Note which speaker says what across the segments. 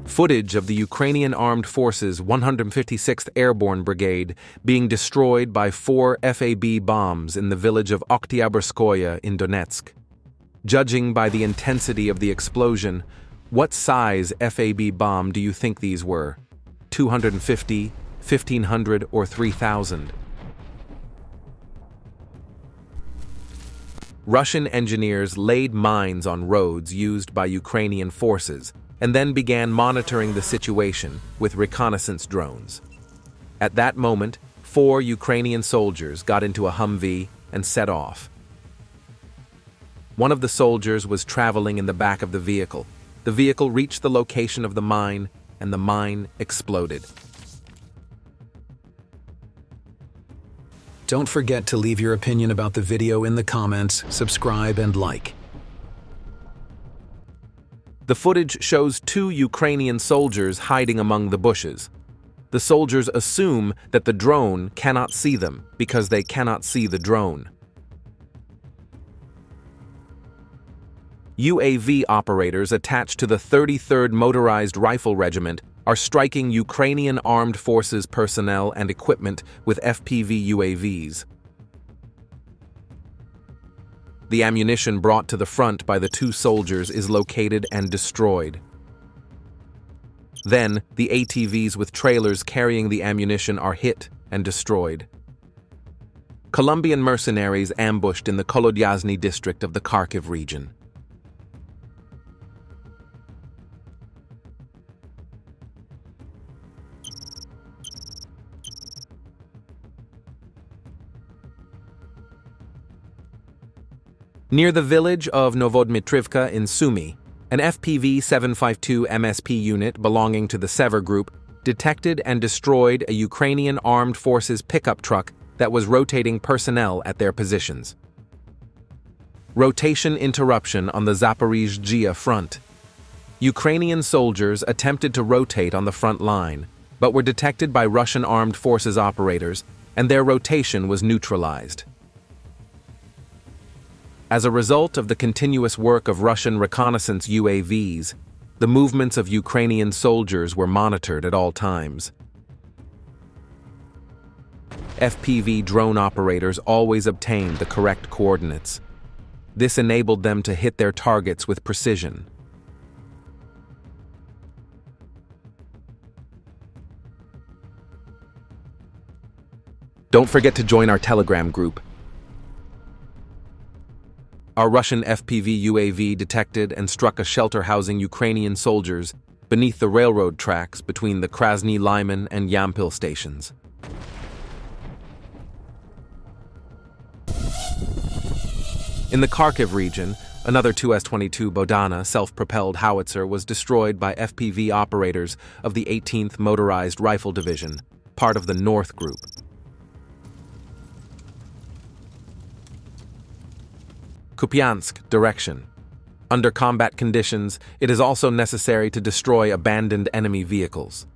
Speaker 1: Footage of the Ukrainian Armed Forces 156th Airborne Brigade being destroyed by 4 FAB bombs in the village of Oktyabrskoye in Donetsk. Judging by the intensity of the explosion, what size FAB bomb do you think these were? 250, 1,500, or 3,000? Russian engineers laid mines on roads used by Ukrainian forces and then began monitoring the situation with reconnaissance drones. At that moment, 4 Ukrainian soldiers got into a Humvee and set off. One of the soldiers was traveling in the back of the vehicle. The vehicle reached the location of the mine, and the mine exploded.
Speaker 2: Don't forget to leave your opinion about the video in the comments, subscribe, and like.
Speaker 1: The footage shows 2 Ukrainian soldiers hiding among the bushes. The soldiers assume that the drone cannot see them because they cannot see the drone. UAV operators attached to the 33rd Motorized Rifle Regiment are striking Ukrainian Armed Forces personnel and equipment with FPV UAVs. The ammunition brought to the front by the 2 soldiers is located and destroyed. Then, the ATVs with trailers carrying the ammunition are hit and destroyed. Colombian mercenaries ambushed in the Kolodyazny district of the Kharkiv region. Near the village of Novodmitrivka in Sumy, an FPV 752 MSP unit belonging to the Sever Group detected and destroyed a Ukrainian Armed Forces pickup truck that was rotating personnel at their positions. Rotation interruption on the Zaporizhzhia front. Ukrainian soldiers attempted to rotate on the front line, but were detected by Russian Armed Forces operators, and their rotation was neutralized. As a result of the continuous work of Russian reconnaissance UAVs, the movements of Ukrainian soldiers were monitored at all times. FPV drone operators always obtained the correct coordinates. This enabled them to hit their targets with precision. Don't forget to join our Telegram group. Our Russian FPV UAV detected and struck a shelter housing Ukrainian soldiers beneath the railroad tracks between the Krasny Lyman and Yampil stations. In the Kharkiv region, another 2S-22 Bodana self-propelled howitzer was destroyed by FPV operators of the 18th Motorized Rifle Division, part of the North Group. Kupiansk direction. Under combat conditions, it is also necessary to destroy abandoned enemy vehicles.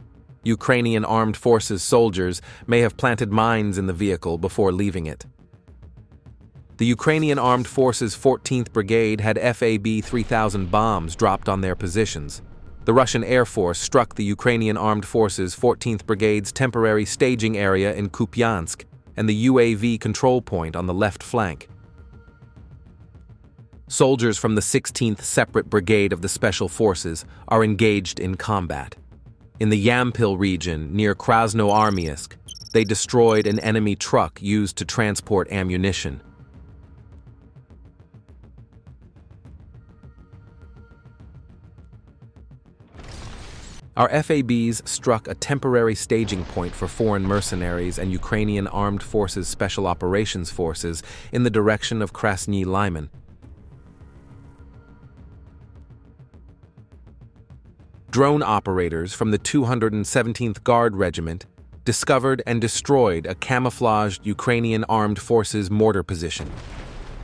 Speaker 1: Ukrainian Armed Forces soldiers may have planted mines in the vehicle before leaving it. The Ukrainian Armed Forces 14th Brigade had FAB 3000 bombs dropped on their positions. The Russian Air Force struck the Ukrainian Armed Forces 14th Brigade's temporary staging area in Kupiansk and the UAV control point on the left flank. Soldiers from the 16th Separate Brigade of the Special Forces are engaged in combat. In the Yampil region near Krasnoarmysk, they destroyed an enemy truck used to transport ammunition. Our FABs struck a temporary staging point for foreign mercenaries and Ukrainian Armed Forces Special Operations Forces in the direction of Krasny Lyman. Drone operators from the 217th Guard Regiment discovered and destroyed a camouflaged Ukrainian Armed Forces mortar position.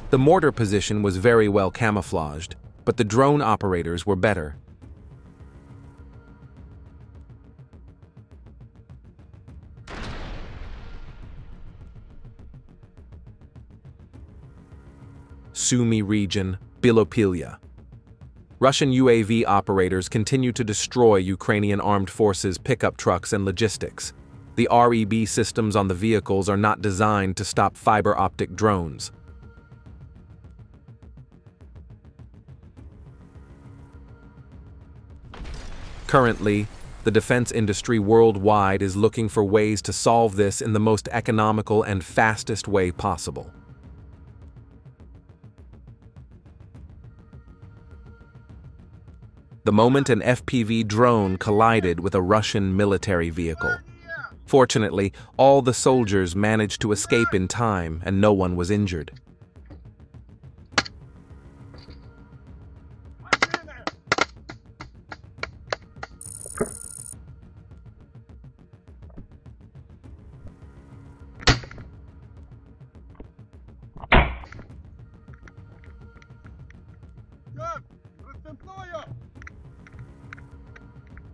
Speaker 1: The mortar position was very well camouflaged, but the drone operators were better. Sumy region, Bilopilia. Russian UAV operators continue to destroy Ukrainian armed forces' pickup trucks and logistics. The REB systems on the vehicles are not designed to stop fiber optic drones. Currently, the defense industry worldwide is looking for ways to solve this in the most economical and fastest way possible. The moment an FPV drone collided with a Russian military vehicle. Fortunately, all the soldiers managed to escape in time and no one was injured.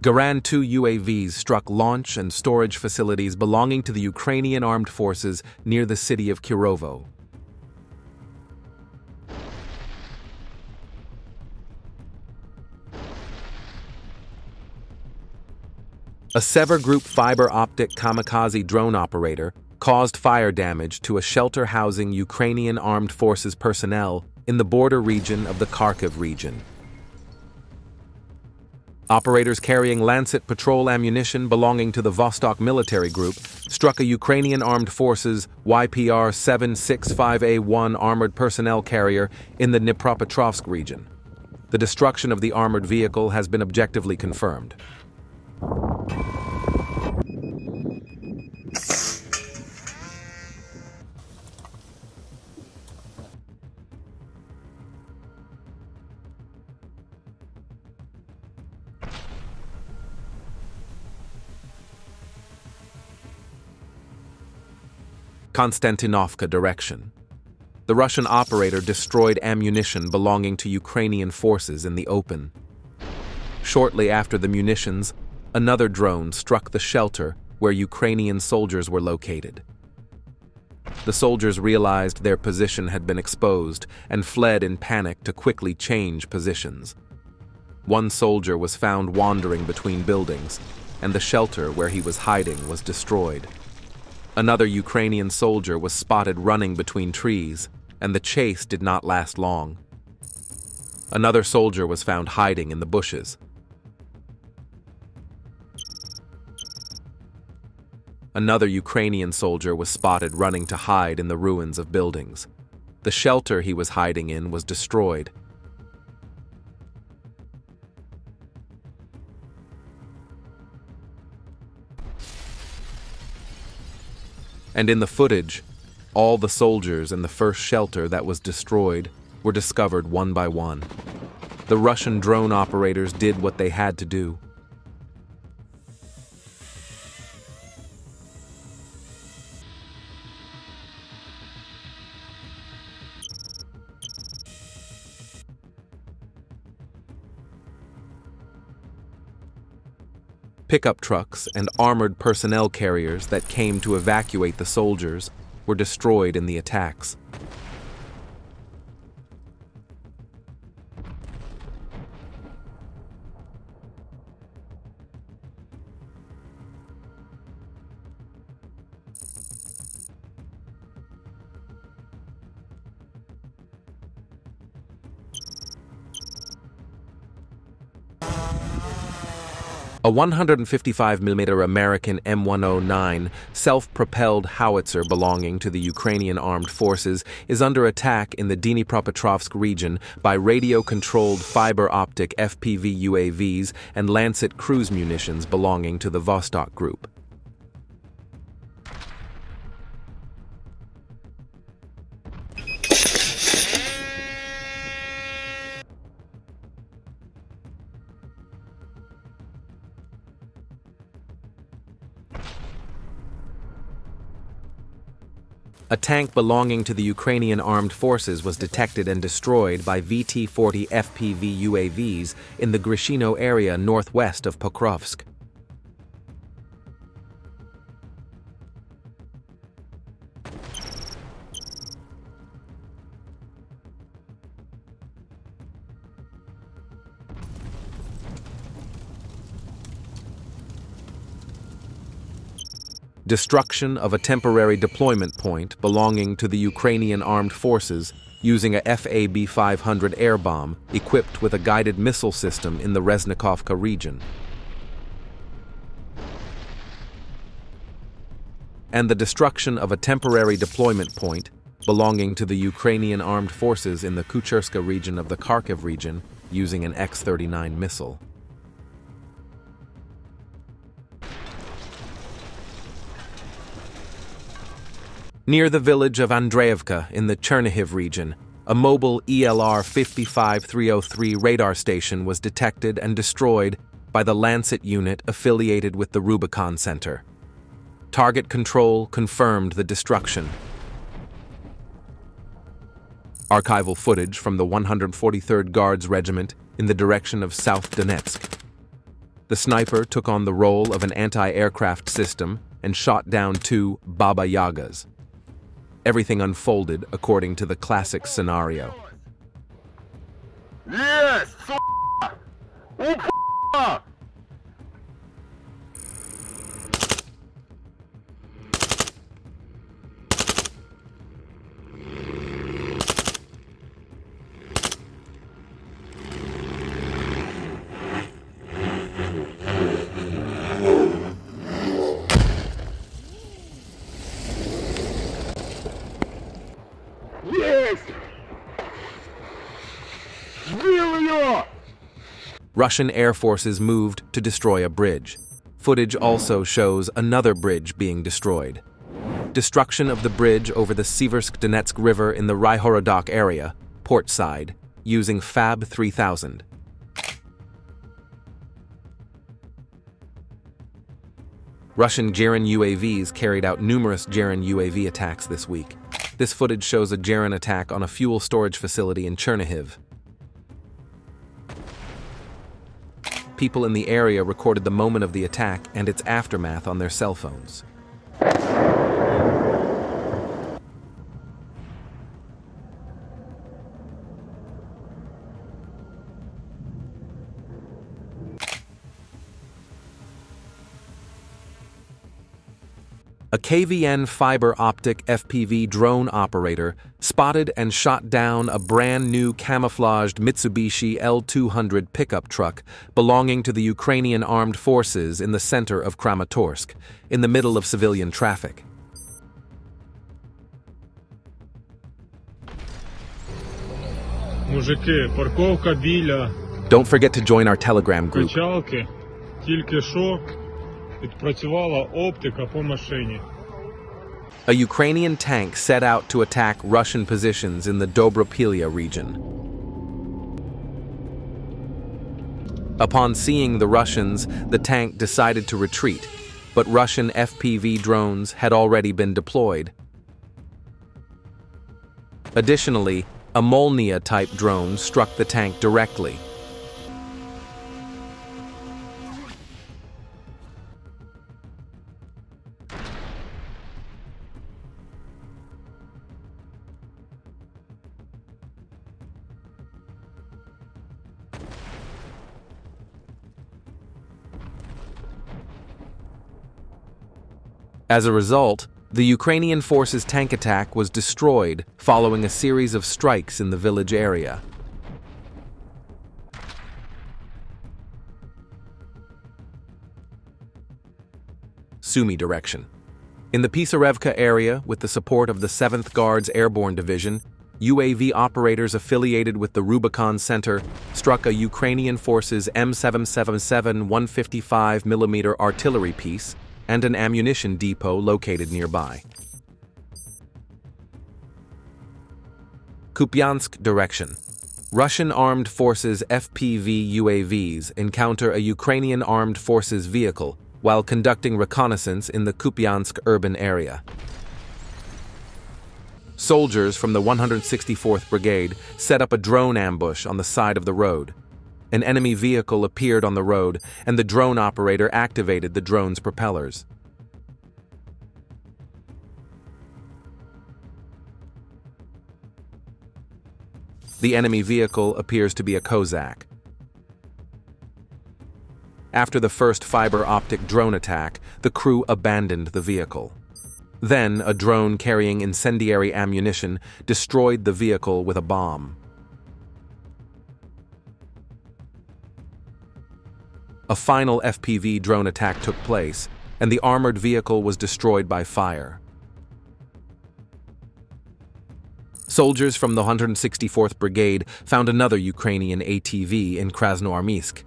Speaker 1: Garan-2 UAVs struck launch and storage facilities belonging to the Ukrainian armed forces near the city of Kirovo. A Sever Group fiber optic kamikaze drone operator caused fire damage to a shelter housing Ukrainian armed forces personnel in the border region of the Kharkiv region. Operators carrying Lancet patrol ammunition belonging to the Vostok military group struck a Ukrainian armed forces YPR 765A1 armored personnel carrier in the Dnipropetrovsk region. The destruction of the armored vehicle has been objectively confirmed. Konstantinovka direction. The Russian operator destroyed ammunition belonging to Ukrainian forces in the open. Shortly after the munitions, another drone struck the shelter where Ukrainian soldiers were located. The soldiers realized their position had been exposed and fled in panic to quickly change positions. One soldier was found wandering between buildings, and the shelter where he was hiding was destroyed. Another Ukrainian soldier was spotted running between trees, and the chase did not last long. Another soldier was found hiding in the bushes. Another Ukrainian soldier was spotted running to hide in the ruins of buildings. The shelter he was hiding in was destroyed. And in the footage, all the soldiers in the first shelter that was destroyed were discovered one by one. The Russian drone operators did what they had to do. Pickup trucks and armored personnel carriers that came to evacuate the soldiers were destroyed in the attacks. A 155mm American M109 self-propelled howitzer belonging to the Ukrainian armed forces is under attack in the Dnipropetrovsk region by radio-controlled fiber-optic FPV UAVs and Lancet cruise munitions belonging to the Vostok group. A tank belonging to the Ukrainian armed forces was detected and destroyed by VT-40 FPV UAVs in the Grishino area northwest of Pokrovsk. Destruction of a temporary deployment point belonging to the Ukrainian armed forces using a FAB-500 air bomb equipped with a guided missile system in the Reznikovka region. And the destruction of a temporary deployment point belonging to the Ukrainian armed forces in the Kucherska region of the Kharkiv region using an X-39 missile. Near the village of Andreevka in the Chernihiv region, a mobile ELR-55303 radar station was detected and destroyed by the Lancet unit affiliated with the Rubicon Center. Target control confirmed the destruction. Archival footage from the 143rd Guards Regiment in the direction of South Donetsk. The sniper took on the role of an anti-aircraft system and shot down 2 Baba Yagas. Everything unfolded according to the classic scenario.
Speaker 3: Yes!
Speaker 1: Russian air forces moved to destroy a bridge. Footage also shows another bridge being destroyed. Destruction of the bridge over the Siversk-Donetsk River in the Ryhorodok area, port side, using FAB-3000. Russian Geran UAVs carried out numerous Geran UAV attacks this week. This footage shows a Geran attack on a fuel storage facility in Chernihiv. People in the area recorded the moment of the attack and its aftermath on their cell phones. A KVN fiber optic FPV drone operator spotted and shot down a brand new camouflaged Mitsubishi L200 pickup truck belonging to the Ukrainian armed forces in the center of Kramatorsk, in the middle of civilian traffic.
Speaker 4: Мужики, парковка біля
Speaker 1: Don't forget to join our Telegram group.
Speaker 4: качалки. Тільки що відпрацювала оптика по машині.
Speaker 1: A Ukrainian tank set out to attack Russian positions in the Dobropilya region. Upon seeing the Russians, the tank decided to retreat, but Russian FPV drones had already been deployed. Additionally, a Molnia-type drone struck the tank directly. As a result, the Ukrainian forces' tank attack was destroyed following a series of strikes in the village area. Sumy direction. In the Pisarevka area, with the support of the 7th Guards Airborne Division, UAV operators affiliated with the Rubicon Center struck a Ukrainian forces M777 155mm artillery piece and an ammunition depot located nearby. Kupiansk direction. Russian armed forces FPV UAVs encounter a Ukrainian armed forces vehicle while conducting reconnaissance in the Kupiansk urban area. Soldiers from the 164th Brigade set up a drone ambush on the side of the road. An enemy vehicle appeared on the road, and the drone operator activated the drone's propellers. The enemy vehicle appears to be a Kozak. After the first fiber-optic drone attack, the crew abandoned the vehicle. Then, a drone carrying incendiary ammunition destroyed the vehicle with a bomb. A final FPV drone attack took place, and the armored vehicle was destroyed by fire. Soldiers from the 164th Brigade found another Ukrainian ATV in Krasnoarmysk.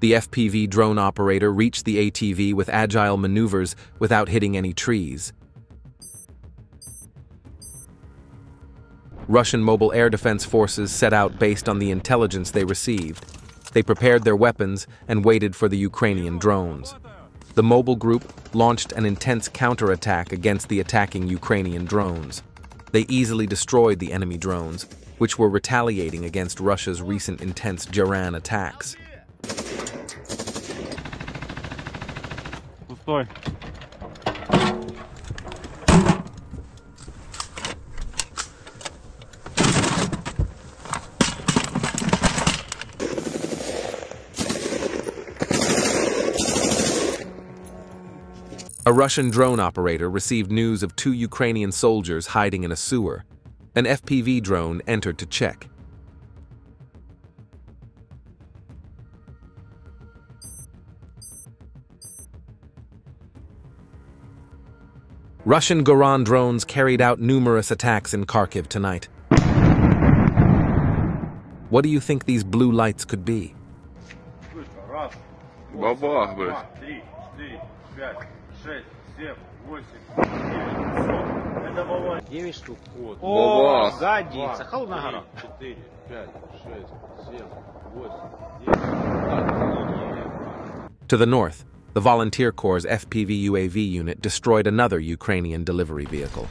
Speaker 1: The FPV drone operator reached the ATV with agile maneuvers without hitting any trees. Russian mobile air defense forces set out based on the intelligence they received. They prepared their weapons and waited for the Ukrainian drones. The mobile group launched an intense counterattack against the attacking Ukrainian drones. They easily destroyed the enemy drones, which were retaliating against Russia's recent intense Jaran attacks.
Speaker 3: Пустой.
Speaker 1: A Russian drone operator received news of 2 Ukrainian soldiers hiding in a sewer. An FPV drone entered to check. Russian Goran drones carried out numerous attacks in Kharkiv tonight. What do you think these blue lights could be?
Speaker 5: Бабах, блядь.
Speaker 3: 9 штук.
Speaker 5: О,
Speaker 3: годится. Холодная гора.
Speaker 5: 4, 5, 6, 7, 8, 9.
Speaker 1: To the north, the Volunteer Corps' FPV UAV unit destroyed another Ukrainian delivery vehicle.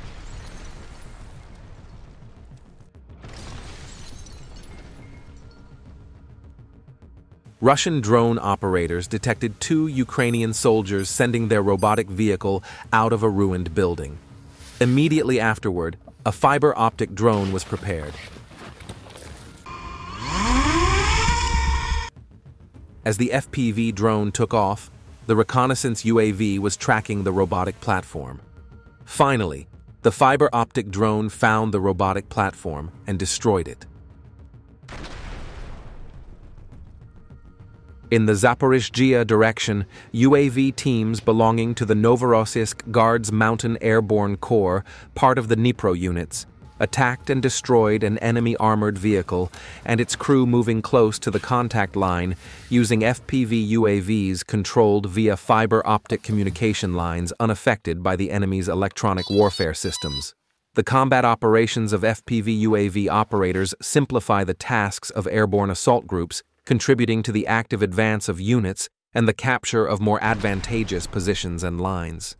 Speaker 1: Russian drone operators detected 2 Ukrainian soldiers sending their robotic vehicle out of a ruined building. Immediately afterward, a fiber-optic drone was prepared. As the FPV drone took off, the reconnaissance UAV was tracking the robotic platform. Finally, the fiber-optic drone found the robotic platform and destroyed it. In the Zaporizhzhia direction, UAV teams belonging to the Novorossiysk Guards Mountain Airborne Corps, part of the Dnipro units, attacked and destroyed an enemy armored vehicle and its crew moving close to the contact line using FPV UAVs controlled via fiber-optic communication lines unaffected by the enemy's electronic warfare systems. The combat operations of FPV UAV operators simplify the tasks of airborne assault groups, contributing to the active advance of units and the capture of more advantageous positions and lines.